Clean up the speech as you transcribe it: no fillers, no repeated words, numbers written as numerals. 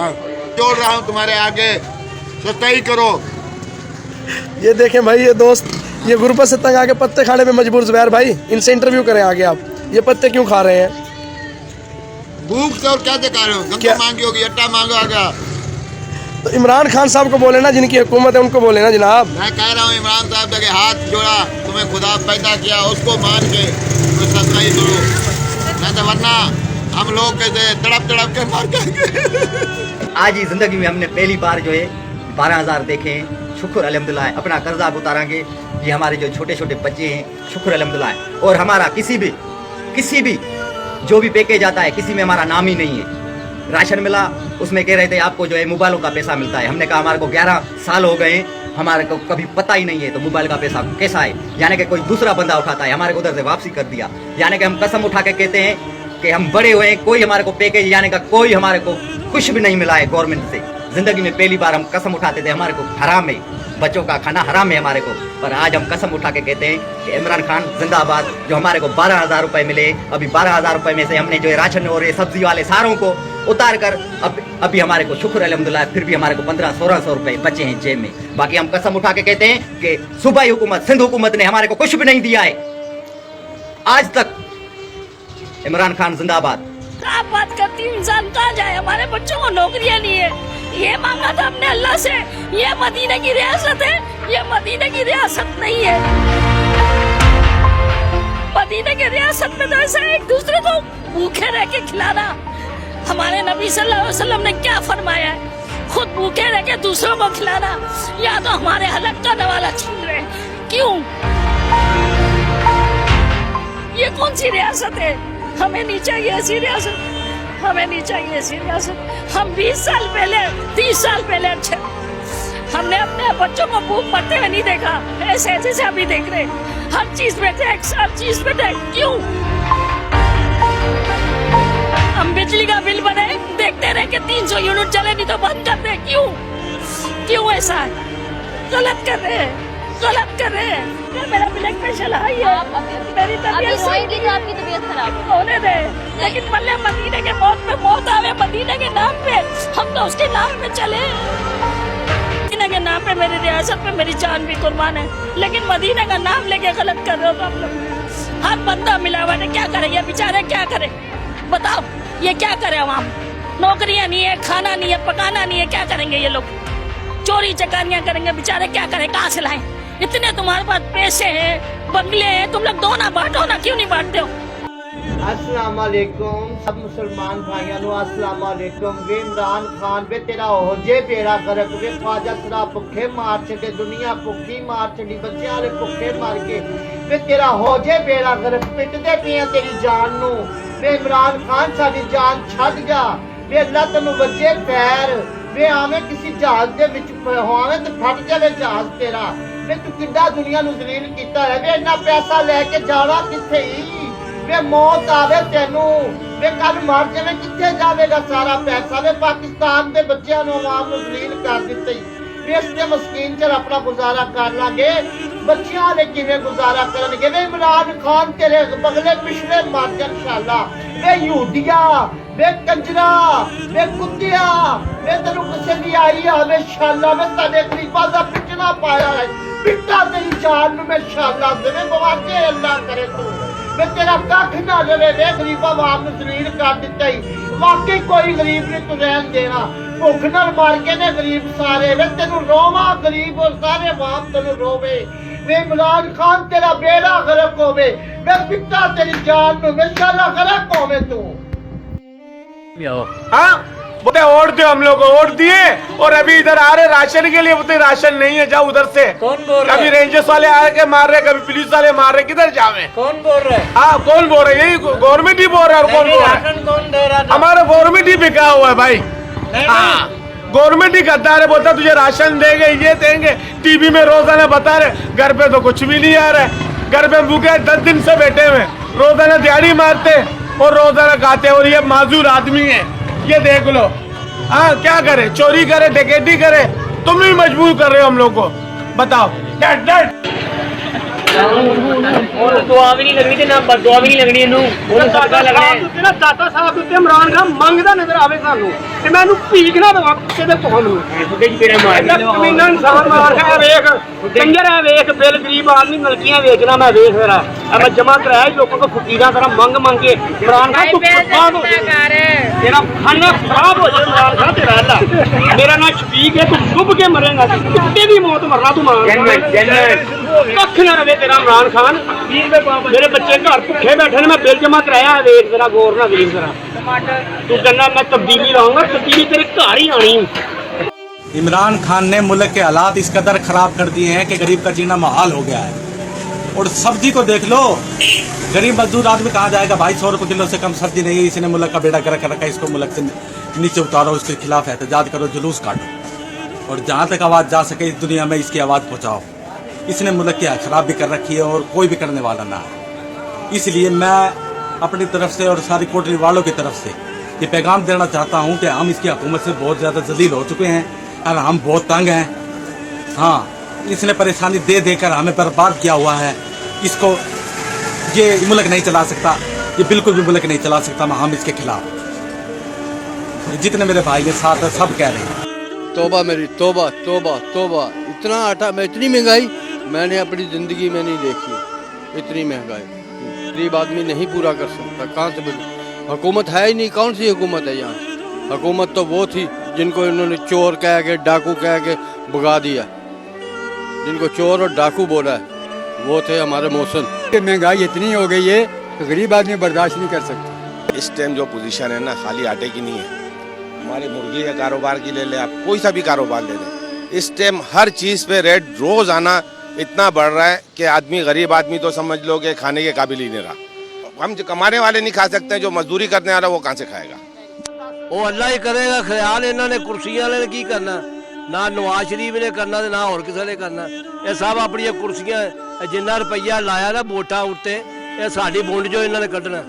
छोड़ रहा हूँ तुम्हारे आगे, सच्चाई करो। ये देखें भाई, ये दोस्त ये गुर्बत से तंग आके पत्ते खाने में मजबूर। जुबैर भाई, इनसे इंटरव्यू करें आगे आप, ये पत्ते क्यों खा रहे हैं? भूख से और क्या दिखा रहे हो? गंगा मांगी होगी, अट्टा मांगो आगे। तो इमरान खान साहब को बोले ना, जिनकी हुकूमत है उनको बोले ना जनाब। मैं कह रहा हूँ इमरान साहब के हाथ जोड़ा, तुम्हें खुदा पैदा किया, उसको मान के तो सच्चाई करो, नहीं तो वरना हम लोग कैसे तड़प तड़प के मार जाएंगे। आज ही जिंदगी में हमने पहली बार जो है 12,000 देखे। शुक्र अल्हम्दुलिल्लाह, अपना कर्जा उतारेंगे। ये हमारे जो छोटे छोटे बच्चे हैं, शुक्र अल्हम्दुलिल्लाह। और हमारा किसी भी जो भी पैकेज आता है, किसी में हमारा नाम ही नहीं है। राशन मिला, उसमें कह रहे थे आपको जो है मोबाइलों का पैसा मिलता है। हमने कहा हमारे को 11 साल हो गए, हमारे को कभी पता ही नहीं है, तो मोबाइल का पैसा कैसा है? यानी कि कोई दूसरा बंदा उठाता है, हमारे को उधर से वापसी कर दिया। यानी कि हम कसम उठा के कहते हैं कि हम बड़े हुए हैं, कोई हमारे को पैकेज यानी का कोई हमारे को कुछ भी नहीं मिला है गवर्नमेंट से। जिंदगी में पहली बार हम कसम उठाते थे हमारे को हराम है, बच्चों का खाना हराम है हमारे को। पर आज हम कसम उठा के कहते हैं कि इमरान खान जिंदाबाद। जो हमारे को 12,000 रुपए मिले, अभी 12,000 रुपए में से हमने जो है राशन और ये सब्जी वाले सारों को उतार कर अभी हमारे को शुक्र अल्हम्दुलिल्लाह फिर भी हमारे को 1500-1600 रुपए बचे हैं जेब में। बाकी हम कसम उठा के कहते हैं कि सूबाई हुकूमत, सिंध हुकूमत ने हमारे को कुछ भी नहीं दिया है आज तक। इमरान खान जिंदाबाद। आप बात करती हूँ, इंसान कहाँ जाए? हमारे बच्चों को नौकरियाँ नहीं है। ये मांगा था हमने अल्लाह से। ये मदीने की रियासत है, ये मदीने की रियासत नहीं है। मदीने की रियासत में तो ऐसा एक दूसरे को भूखे रह के खिलाना। हमारे नबी सल्लल्लाहु अलैहि वसल्लम ने क्या फरमाया है? खुद भूखे रह के दूसरों को खिलाना, या तो हमारे हलक का नवाला छीन रहे। क्यों? ये कौन सी रियासत है? हमें नहीं चाहिए ऐसी रियासत, हमें नहीं चाहिए ऐसी रियासत। हम 20 साल पहले, 30 साल पहले अच्छे, हमने अपने बच्चों को भूख मरते हुए नहीं देखा। ऐसे जैसे अभी देख रहे, हर चीज में टैक्स, हर चीज में टैक्स। क्यों? हम बिजली का बिल बने देखते रहे कि 300 यूनिट चले, नहीं तो बंद कर दे। क्यों? क्यों ऐसा है? गलत कर रहे हैं, गलत कर रहे हैं। मेरा ब्लड प्रेशर हाई है, मेरी तबीयत आपकी तबीयत खराब होने दे, लेकिन मल्ले मदीने के मौत पे मौत आवे, मदीने के नाम पे हम तो उसके नाम पे चले। मदीने के नाम पे, मेरी रियासत पे मेरी जान भी कुर्बान है, लेकिन मदीने का नाम लेके गलत कर रहे हो तो आप लोग। हर बंदा मिलावट है, क्या करे ये बेचारे? क्या करे बताओ? ये क्या करे? आवाम नौकरियां नहीं है, खाना नहीं है, पकाना नहीं है, क्या करेंगे ये लोग? चोरी चकारियां करेंगे बेचारे, क्या करें? कहाँ से लाएं? इतने तुम्हारे पास पैसे हैं, बंगले हैं, तुम लोग दो ना, बांटो ना, क्यों नहीं बांटते हो? अस्सलाम वालेकुम सब मुसलमान भाइयों, अस्सलाम वालेकुम। वे इमरान खान वे तेरा हो जे बेड़ा गर्क, वे ख्वाजा सरा भुखे मार छे, दुनिया भुखी मार छड़ी, बच्चे वाले भुखे मार के वे तेरा हो जे बेड़ा गर्क। पिटदे पिया तेरी जान नू। वे इमरान खान साडी जान छड़ जा। वे अल्लाह तेनू बच्चे पैर वे आवे किसी जहाज दे विच होवे ते फट जावे जहाज तेरा। वे तू किड्डा दुनिया नू जलील कीता है। वे इन्ना पैसा लेके जाना किथे ही? वे मौत आवे तेनू, वे कल मर जावे, किथे जावेगा सारा पैसा? वे पाकिस्तान दे बच्चों नू आवाम नू जलील कर दित्ते। वे इसते मस्कीन च अपना गुजारा कर लांगे, बच्चियां वाले किवें गुजारा करनगे? वे इमरान खान तेरे बगले पिछले मर जा इंशाअल्लाह। वे यहूदिया, वे कंजरा, वे कुत्तिया, वे तेनू किसे दी आई आवे इंशाअल्लाह। वे तेरे गरीबां दा पिटना पाया है, पिटा तेरी जान नू मैं इंशाअल्लाह देवे बवाजे अल्लाह करे तू। वे तेरा कख ना लवे, वे गरीबां आवाम नू जलील कर दित्ता ही। वाकई कोई गरीब नहीं तू रहन देना, भुख नाल मार के ने गरीब सारे। वे तेनू रोवा गरीब और सारे आवाम तेनू रोवे। वे इमरान खान तेरा बेड़ा गर्क होवे, वे पिता तेरी जान नू इंशाअल्लाह गर्क होवे तू। हाँ बोलते वोट दो, हम लोग को वोट दिए और अभी इधर आ रहे राशन के लिए, बोलते राशन नहीं है, जाओ उधर से। कौन बोल रहा है? कभी रेंजर्स वाले आके मार रहे, कभी पुलिस वाले मार रहे, किधर जावे? कौन बोल रहे? हाँ कौन बोल रहे? यही गवर्नमेंट ही बोल रहा है। और कौन बोल रहा है? राशन कौन दे रहा था? हमारा गवर्नमेंट ही बिका हुआ है भाई। हाँ गवर्नमेंट ही गद्दार है, बोलता तुझे राशन देंगे, ये देंगे। टीवी में रोजाना बता रहे, घर पे तो कुछ भी नहीं आ रहा है। घर पे भूखे 10 दिन से बैठे हुए, रोजाना दिहाड़ी मारते और रोजाना खाते, और ये माजूर आदमी है, ये देख लो। हाँ क्या करे? चोरी करे, डकैती करे, तुम भी मजबूर कर रहे हो हम लोग को। बताओ। डट डट और दुआ भी नहीं लगनी ते ना बददुआ भी नहीं लगनी इनू ਉਹਨੂੰ ਸਦਕਾ ਲੱਗਣਾ तेरा दाता साहब ਦੇ ਉੱਤੇ ਇਮਰਾਨ ਖਾਨ ਮੰਗਦਾ ਨਜ਼ਰ ਆਵੇ ਸਾਨੂੰ ਤੇ ਮੈਂ ਇਹਨੂੰ ਭੀਖ ਨਾ ਦਵਾਂ ਕੁੱਤੇ ਦੇ ਤੁਹਾਨੂੰ ਉਹਦੇ ਚ ਪੇੜਾ ਮਾਰ ਕਮੀਨਾ ਇਨਸਾਨ ਮਾਰ ਕੇ ਵੇਖ ਕੰਜਰ ਹੈ ਵੇਖ ਬਿੱਲ ਗਰੀਬ ਆਦਮੀ ਨਲਕੀਆਂ ਵੇਚਣਾ ਮੈਂ ਵੇਖ ਮੇਰਾ ਮੈਂ ਜਮਾ ਕਰਾਇਆ ਲੋਕਾਂ ਕੋ ਫਕੀਰਾਂ ਤਰ੍ਹਾਂ ਮੰਗ ਕੇ ਇਮਰਾਨ ਖਾਨ ਤੂੰ ਫਸਾਦ ਹੋ ਤੇਰਾ ਖਾਨਾ ਖਰਾਬ ਹੋ ਜਾਏ ਇਮਰਾਨ ਖਾਨ ਤੇਰਾ ਅੱਲਾ ਮੇਰਾ ਨਾਂ ਸ਼ਫੀਕ ਹੈ ਤੂੰ ਡੁੱਬ ਕੇ ਮਰੇਗਾ ਕੁੱਤੇ ਦੀ ਮੌਤ ਮਰਨਾ ਤੂੰ ਮਾਰ ਕੱਖ ਨਾ ਰਵੇ ਤੇਰਾ ਇਮਰਾਨ ਖਾਨ ਮੇਰੇ ਬੱਚੇ ਘਰ ਭੁੱਖੇ ਬੈਠੇ ਨੇ ਮੈਂ ਬਿੱਲ ਜਮਾ ਕਰਾਇਆ ਵੇਖ ਤੇਰਾ ਗੌਰ ਨਾਲ ਵੇਖ ਤੇਰਾ तू कहना मैं तब्दीली लाऊंगा तब्दीली तेरे घर ही आनी। इमरान खान ने मुल्क के हालात इस कदर ख़राब कर दिए हैं कि गरीब का जीना महाल हो गया है। और सब्जी को देख लो, गरीब मजदूर आदमी कहाँ जाएगा भाई, 100 रुपये किलो से कम सब्जी नहीं है। इसने मुल्क का बेड़ा कर रखा है, इसको मुल्क से नीचे उतारो, इसके खिलाफ एहतजाज करो, जुलूस काटो और जहाँ तक आवाज़ जा सके इस दुनिया में इसकी आवाज़ पहुँचाओ। इसने मुल्क की खराब भी कर रखी है और कोई भी करने वाला ना है। इसलिए मैं अपनी तरफ से और सारी कोटरी वालों की तरफ से ये पैगाम देना चाहता हूँ कि हम इसकी हुकूमत से बहुत ज़्यादा जलील हो चुके हैं और हम बहुत तंग हैं। हाँ, इसने परेशानी दे देकर हमें बर्बाद किया हुआ है। इसको ये मुल्क नहीं चला सकता, ये बिल्कुल भी मुल्क नहीं चला सकता। हम इसके खिलाफ जितने मेरे भाई के साथ है सब कह रहे हैं तौबा मेरी तौबा तौबा तौबा। इतना आटा में इतनी महंगाई मैंने अपनी ज़िंदगी में नहीं देखी। इतनी महंगाई गरीब आदमी नहीं पूरा कर सकता। कहाँ से हुकूमत है ही नहीं, कौन सी हुकूमत है यहाँ? हुकूमत तो वो थी जिनको इन्होंने चोर कह के डाकू कह के भगा दिया। जिनको चोर और डाकू बोला है वो थे हमारे मौसम। महंगाई इतनी हो गई है कि गरीब आदमी बर्दाश्त नहीं कर सकता। इस टाइम जो पोजीशन है ना, खाली आटे की नहीं है। हमारे मुर्गी के कारोबार की ले ले आप, कोई सा भी कारोबार ले लें, इस टाइम हर चीज़ पे रेट रोज़ आना इतना बढ़ रहा है कि आदमी, गरीब आदमी तो समझ लो कि खाने के काबिल ही नहीं रहा। हम जो कमाने वाले नहीं खा सकते, जो मजदूरी करने वाला वो कहाँ से खाएगा? वो अल्लाह ही करेगा। ख्याल इन्होंने कुर्सियां वाले ने की करना, ना नवाज शरीफ ने करना ना और किसी ने करना। ये सब अपनी कुर्सियां जिन्ना रुपया लाया ना वोटा उत्ते, ये साडी बुंड जो इन्होंने कढ़ना।